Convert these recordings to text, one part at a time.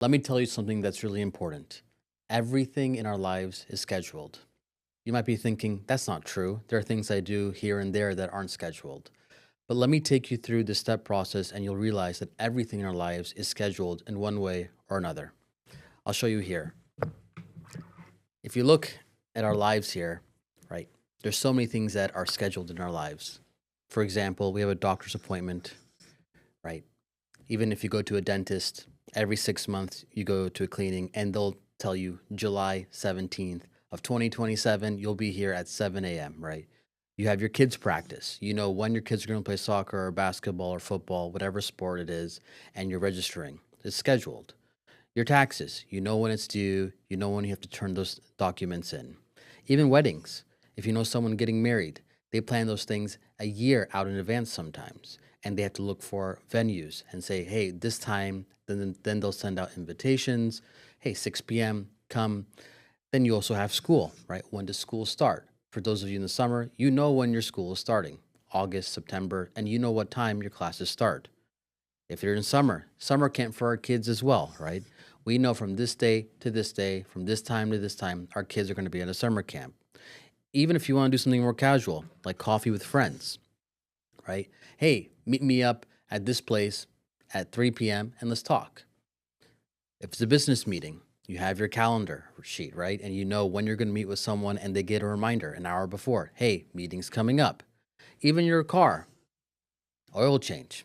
Let me tell you something that's really important. Everything in our lives is scheduled. You might be thinking, that's not true. There are things I do here and there that aren't scheduled. But let me take you through the step process and you'll realize that everything in our lives is scheduled in one way or another. I'll show you here. If you look at our lives here, right, there's so many things that are scheduled in our lives. For example, we have a doctor's appointment, right? Even if you go to a dentist, every 6 months you go to a cleaning and they'll tell you July 17th of 2027, you'll be here at 7 a.m., right? You have your kids practice. You know when your kids are going to play soccer or basketball or football, whatever sport it is, and you're registering. It's scheduled. Your taxes, you know when it's due, you know when you have to turn those documents in. Even weddings, if you know someone getting married, they plan those things a year out in advance sometimes. And they have to look for venues and say, hey, this time, then they'll send out invitations. Hey, 6 p.m., come. Then you also have school, right? When does school start? For those of you in the summer, you know when your school is starting, August, September, and you know what time your classes start. If you're in summer camp for our kids as well, right? We know from this day to this day, from this time to this time, our kids are going to be at a summer camp. Even if you want to do something more casual, like coffee with friends, right? Hey, meet me up at this place at 3 p.m. and let's talk. If it's a business meeting, you have your calendar sheet, right? And you know when you're going to meet with someone and they get a reminder an hour before. Hey, meeting's coming up. Even your car, oil change.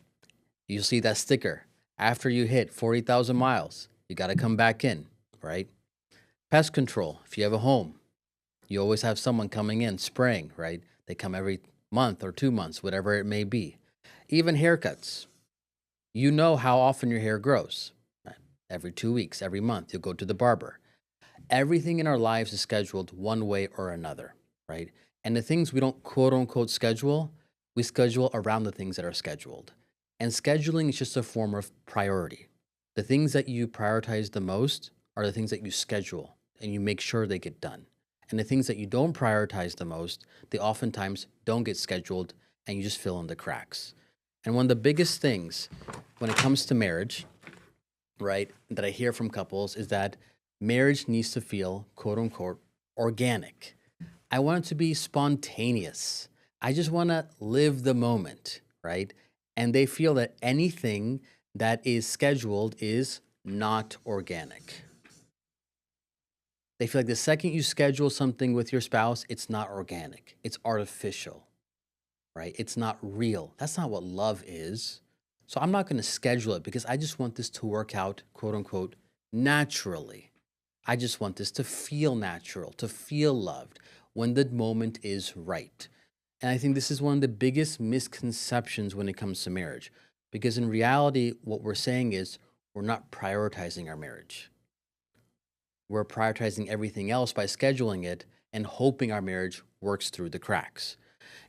You see that sticker. After you hit 40,000 miles, you got to come back in, right? Pest control. If you have a home, you always have someone coming in spraying, right? They come every month or 2 months, whatever it may be. Even haircuts. You know how often your hair grows. Right? Every 2 weeks, every month, you'll go to the barber. Everything in our lives is scheduled one way or another, right? And the things we don't quote unquote schedule, we schedule around the things that are scheduled. And scheduling is just a form of priority. The things that you prioritize the most are the things that you schedule and you make sure they get done. And the things that you don't prioritize the most, they oftentimes don't get scheduled and you just fill in the cracks. And one of the biggest things when it comes to marriage, right, that I hear from couples is that marriage needs to feel quote unquote organic. I want it to be spontaneous. I just want to live the moment, right? And they feel that anything that is scheduled is not organic. They feel like the second you schedule something with your spouse, it's not organic, it's artificial, right? It's not real. That's not what love is. So I'm not going to schedule it because I just want this to work out, quote unquote, naturally. I just want this to feel natural, to feel loved when the moment is right. And I think this is one of the biggest misconceptions when it comes to marriage. Because in reality, what we're saying is we're not prioritizing our marriage. We're prioritizing everything else by scheduling it and hoping our marriage works through the cracks.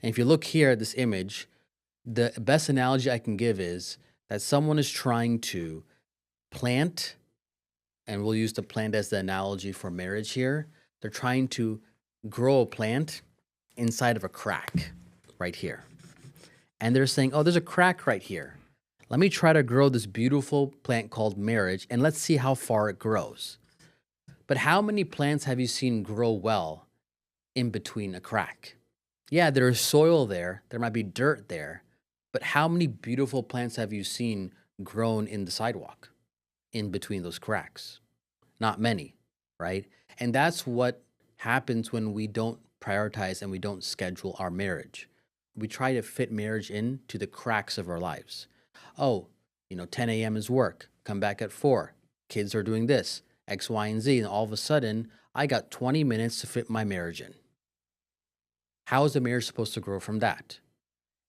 And if you look here at this image, the best analogy I can give is that someone is trying to plant, and we'll use the plant as the analogy for marriage here. They're trying to grow a plant inside of a crack right here. And they're saying, oh, there's a crack right here. Let me try to grow this beautiful plant called marriage and let's see how far it grows. But how many plants have you seen grow well in between a crack? Yeah, there is soil there, there might be dirt there, but how many beautiful plants have you seen grown in the sidewalk in between those cracks? Not many, right? And that's what happens when we don't prioritize and we don't schedule our marriage. We try to fit marriage into the cracks of our lives. Oh, 10 a.m. is work, come back at 4, kids are doing this, X, Y, and Z, and all of a sudden, I got 20 minutes to fit my marriage in. How is a marriage supposed to grow from that?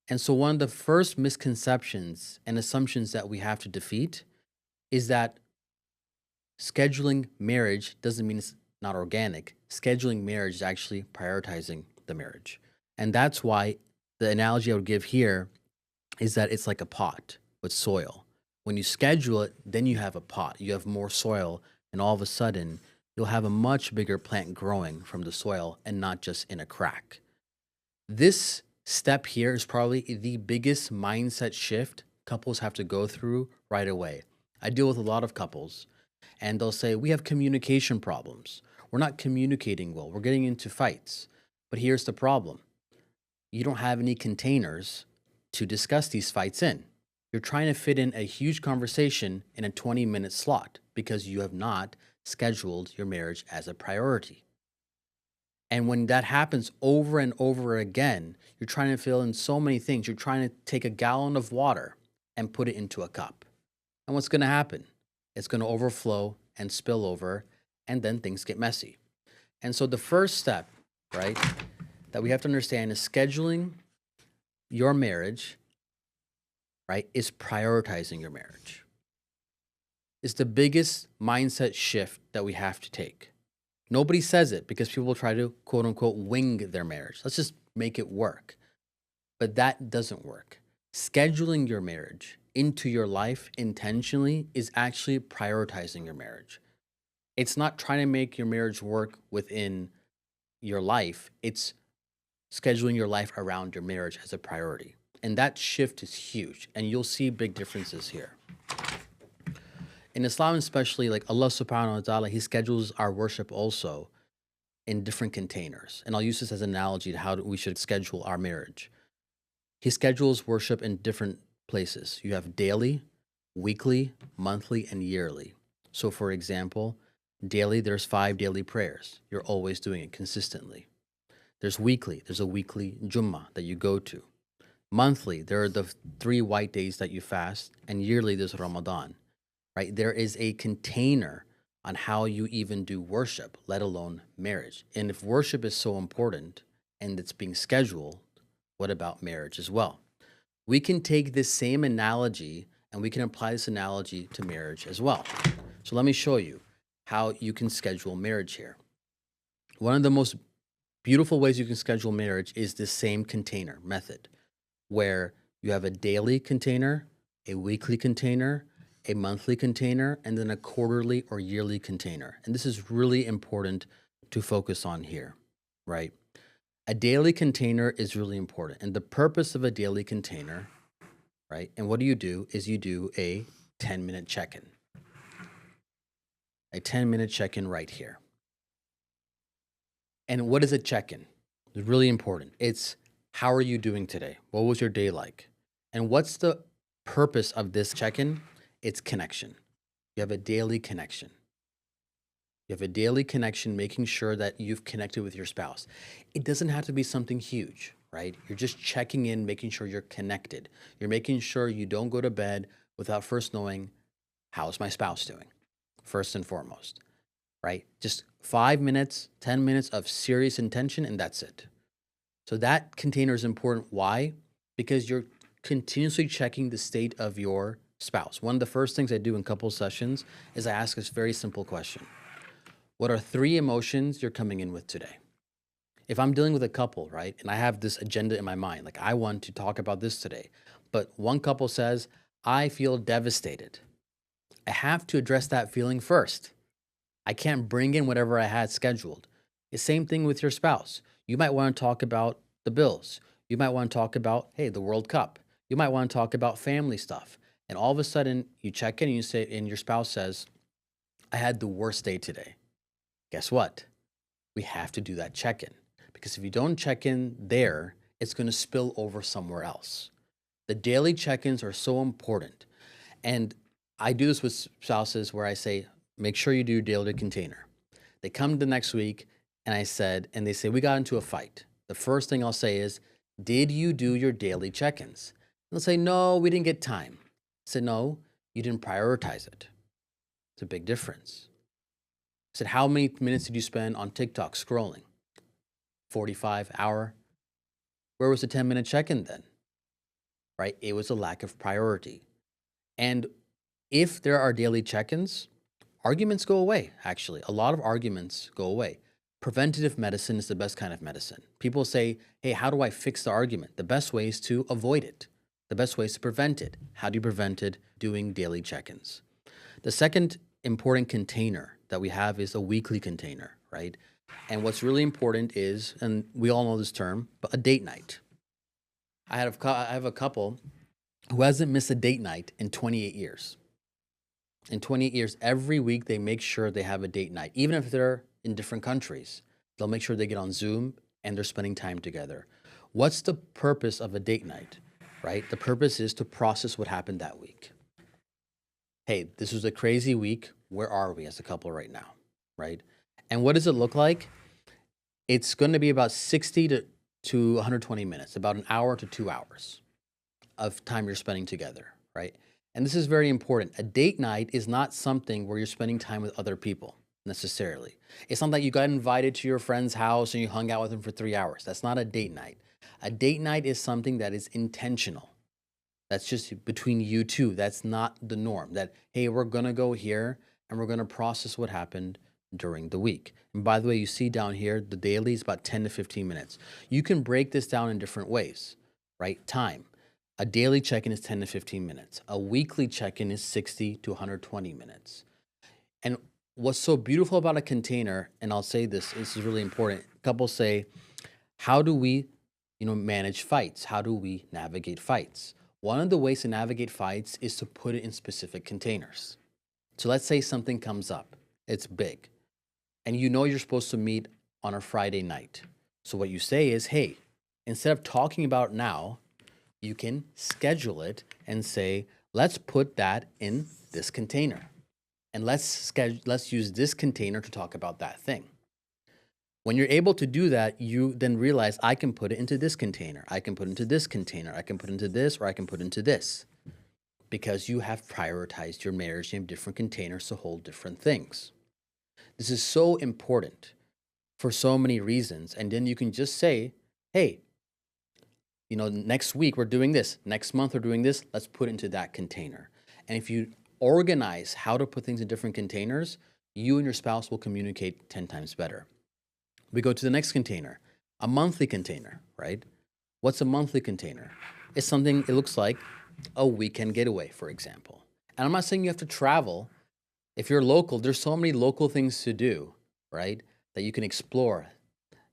And so, one of the first misconceptions and assumptions that we have to defeat is that scheduling marriage doesn't mean it's not organic. Scheduling marriage is actually prioritizing the marriage. And that's why the analogy I would give here is that it's like a pot with soil. When you schedule it, then you have a pot, you have more soil, and all of a sudden, you'll have a much bigger plant growing from the soil and not just in a crack. This step here is probably the biggest mindset shift couples have to go through right away. I deal with a lot of couples, And they'll say, we have communication problems. We're not communicating well. We're getting into fights. But here's the problem: you don't have any containers to discuss these fights in. You're trying to fit in a huge conversation in a 20-minute slot because you have not scheduled your marriage as a priority. And when that happens over and over again, you're trying to fill in so many things. You're trying to take a gallon of water and put it into a cup. And what's going to happen? It's going to overflow and spill over, and then things get messy. And so the first step, right, that we have to understand is scheduling your marriage, right, is prioritizing your marriage. It's the biggest mindset shift that we have to take. Nobody says it because people try to quote unquote wing their marriage. Let's just make it work. But that doesn't work. Scheduling your marriage into your life intentionally is actually prioritizing your marriage. It's not trying to make your marriage work within your life, it's scheduling your life around your marriage as a priority. And that shift is huge, and you'll see big differences here. In Islam, especially, like Allah subhanahu wa ta'ala, He schedules our worship also in different containers. And I'll use this as an analogy to how we should schedule our marriage. He schedules worship in different places. You have daily, weekly, monthly, and yearly. So, for example, daily, there's 5 daily prayers. You're always doing it consistently. There's weekly, there's a weekly Jummah that you go to. Monthly, there are the 3 white days that you fast, and yearly, there's Ramadan, right? There is a container on how you even do worship, let alone marriage. And if worship is so important and it's being scheduled, what about marriage as well? We can take this same analogy and we can apply this analogy to marriage as well. So let me show you how you can schedule marriage here. One of the most beautiful ways you can schedule marriage is this same container method, where you have a daily container, a weekly container, a monthly container, and then a quarterly or yearly container. And this is really important to focus on here, right? A daily container is really important. And the purpose of a daily container, right? And what do is you do a 10-minute check-in. A 10-minute check-in right here. And what is a check-in? It's really important. It's how are you doing today? What was your day like? And what's the purpose of this check-in? It's connection. You have a daily connection. You have a daily connection, making sure that you've connected with your spouse. It doesn't have to be something huge, right? You're just checking in, making sure you're connected. You're making sure you don't go to bed without first knowing, how's my spouse doing? First and foremost, right? Just 5 minutes, 10 minutes of serious intention, and that's it. So that container is important. Why? Because you're continuously checking the state of your spouse. One of the first things I do in couple sessions is I ask this very simple question. What are 3 emotions you're coming in with today? If I'm dealing with a couple, right, and I have this agenda in my mind, like I want to talk about this today, but one couple says, I feel devastated. I have to address that feeling first. I can't bring in whatever I had scheduled. The same thing with your spouse. You might want to talk about the bills. You might want to talk about, hey, the World Cup. You might want to talk about family stuff. And all of a sudden, you check in and you say, and your spouse says, I had the worst day today. Guess what? We have to do that check in. Because if you don't check in there, it's going to spill over somewhere else. The daily check ins are so important. And I do this with spouses where I say, make sure you do your daily container. They come the next week and they say, we got into a fight. The first thing I'll say is, did you do your daily check-ins? They'll say, no, we didn't get time. I said, no, you didn't prioritize it. It's a big difference. I said, how many minutes did you spend on TikTok scrolling? 45 hour? Where was the 10-minute check-in then? Right? It was a lack of priority. And if there are daily check-ins, arguments go away, actually. A lot of arguments go away. Preventative medicine is the best kind of medicine. People say, hey, how do I fix the argument? The best way is to avoid it. The best way is to prevent it. How do you prevent it? Doing daily check-ins. The second important container that we have is a weekly container, right? And what's really important is, and we all know this term, but a date night. I have a couple who hasn't missed a date night in 28 years. In 28 years, every week they make sure they have a date night. Even if they're in different countries, they'll make sure they get on Zoom and they're spending time together. What's the purpose of a date night, right? The purpose is to process what happened that week. Hey, this was a crazy week. Where are we as a couple right now, right? And what does it look like? It's going to be about 60 to 120 minutes, about an hour to 2 hours of time you're spending together, right? And this is very important. A date night is not something where you're spending time with other people necessarily. It's not that you got invited to your friend's house and you hung out with them for 3 hours. That's not a date night. A date night is something that is intentional. That's just between you two. That's not the norm. That, hey, we're going to go here and we're going to process what happened during the week. And by the way, you see down here, the daily is about 10 to 15 minutes. You can break this down in different ways, right? Time. A daily check-in is 10 to 15 minutes. A weekly check-in is 60 to 120 minutes. And what's so beautiful about a container, and I'll say this is really important. Couples say, how do we, manage fights? How do we navigate fights? One of the ways to navigate fights is to put it in specific containers. So let's say something comes up. It's big. And you know you're supposed to meet on a Friday night. So what you say is, hey, instead of talking about it now, you can schedule it and say, let's put that in this container. And let's use this container to talk about that thing. When you're able to do that, you then realize I can put it into this container. I can put it into this container. I can put it into this, or I can put it into this. Because you have prioritized your marriage in different containers to hold different things. This is so important for so many reasons. And then you can just say, hey, next week we're doing this. Next month we're doing this. Let's put it into that container. And if you organize how to put things in different containers, you and your spouse will communicate 10 times better. We go to the next container, a monthly container, right? What's a monthly container? It's something, it looks like a weekend getaway, for example. And I'm not saying you have to travel. If you're local, there's so many local things to do, right? That you can explore.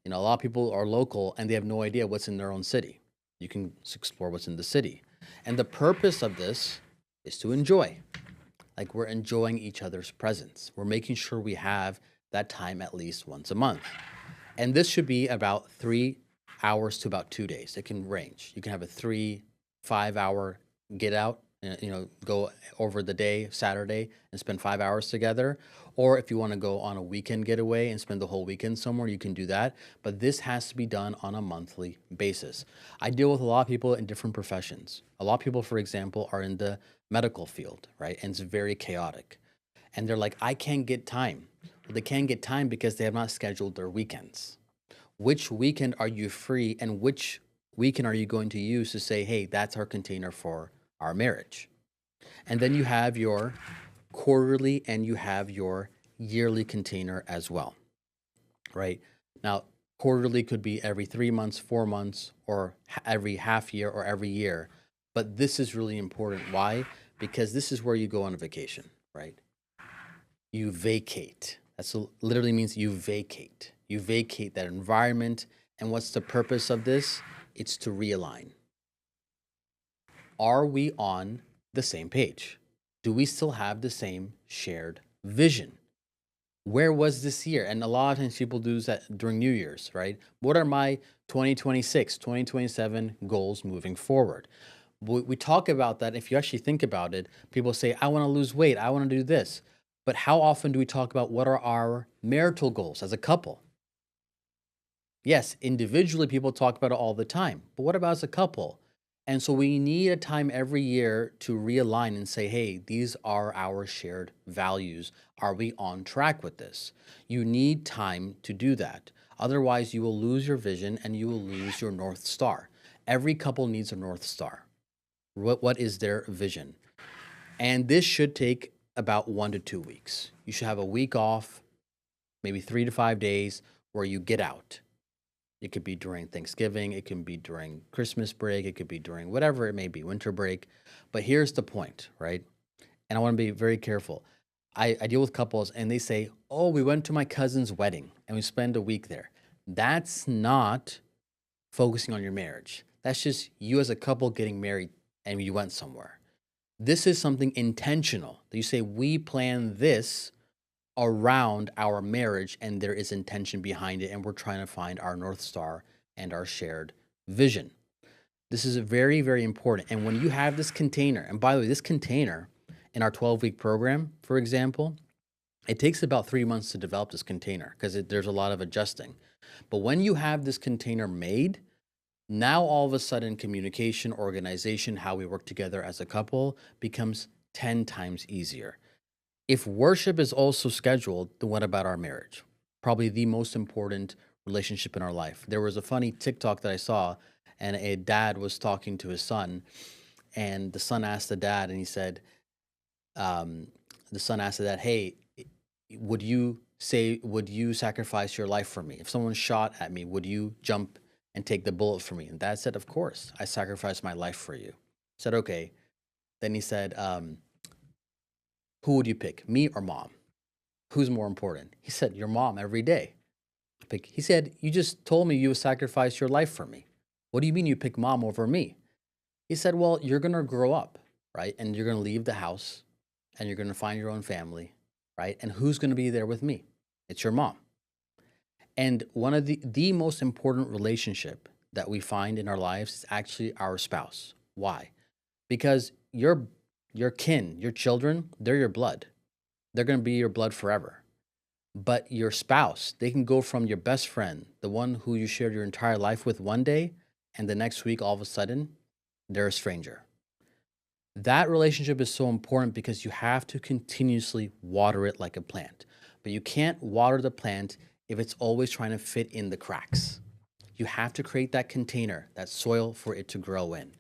A lot of people are local and they have no idea what's in their own city. You can explore what's in the city. And the purpose of this is to enjoy. Like we're enjoying each other's presence. We're making sure we have that time at least once a month. And this should be about 3 hours to about 2 days. It can range. You can have a 5 hour get out, go over the day, Saturday, and spend 5 hours together. Or if you want to go on a weekend getaway and spend the whole weekend somewhere, you can do that. But this has to be done on a monthly basis. I deal with a lot of people in different professions. A lot of people, for example, are in the medical field, right? And it's very chaotic. And they're like, I can't get time. Well, they can't get time because they have not scheduled their weekends. Which weekend are you free and which weekend are you going to use to say, hey, that's our container for our marriage? And then you have your quarterly and you have your yearly container as well, right? Now, quarterly could be every 3 months, 4 months, or every half year or every year. But this is really important. Why? Because this is where you go on a vacation, right? You vacate. Literally means you vacate. You vacate that environment. And what's the purpose of this? It's to realign. Are we on the same page? Do we still have the same shared vision? Where was this year? And a lot of times people do that during New Year's, right? What are my 2026, 2027 goals moving forward? We talk about that. If you actually think about it, people say, I want to lose weight. I want to do this. But how often do we talk about what are our marital goals as a couple? Yes, individually, people talk about it all the time. But what about as a couple? And so we need a time every year to realign and say, hey, these are our shared values. Are we on track with this? You need time to do that. Otherwise, you will lose your vision and you will lose your North Star. Every couple needs a North Star. What is their vision? And this should take about 1 to 2 weeks. You should have a week off, maybe 3 to 5 days where you get out. It could be during Thanksgiving. It can be during Christmas break. It could be during whatever it may be, winter break. But here's the point, right? And I want to be very careful. I deal with couples and they say, oh, we went to my cousin's wedding and we spend a week there. That's not focusing on your marriage. That's just you as a couple getting married and you went somewhere. This is something intentional that you say, we plan this around our marriage and there is intention behind it. And we're trying to find our North Star and our shared vision. This is very, very important. And when you have this container, and by the way, this container in our 12-week program, for example, it takes about 3 months to develop this container because there's a lot of adjusting. But when you have this container made, now all of a sudden communication, organization, how we work together as a couple becomes 10 times easier. If worship is also scheduled, then what about our marriage? Probably the most important relationship in our life. There was a funny TikTok that I saw, and a dad was talking to his son, and the son asked the dad, and he said, um, the son asked the dad, "Hey, would you sacrifice your life for me? If someone shot at me, would you jump and take the bullet for me?" And dad said, "Of course, I sacrifice my life for you." Said, "Okay." Then he said, "Who would you pick, me or mom? Who's more important?" He said, "Your mom every day." He said, "You just told me you would sacrifice your life for me. What do you mean you pick mom over me?" He said, "Well, you're going to grow up, right? And you're going to leave the house and you're going to find your own family, right? And who's going to be there with me? It's your mom." And one of the most important relationship that we find in our lives is actually our spouse. Why? Because your kin, your children, they're your blood. They're going to be your blood forever. But your spouse, they can go from your best friend, the one who you shared your entire life with one day, and the next week, all of a sudden, they're a stranger. That relationship is so important because you have to continuously water it like a plant. But you can't water the plant if it's always trying to fit in the cracks. You have to create that container, that soil for it to grow in.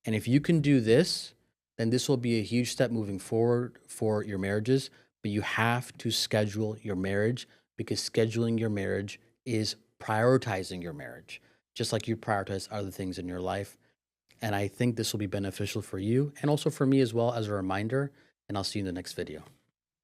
And if you can do this, then this will be a huge step moving forward for your marriages. But you have to schedule your marriage because scheduling your marriage is prioritizing your marriage, just like you prioritize other things in your life. And I think this will be beneficial for you and also for me as well as a reminder. And I'll see you in the next video.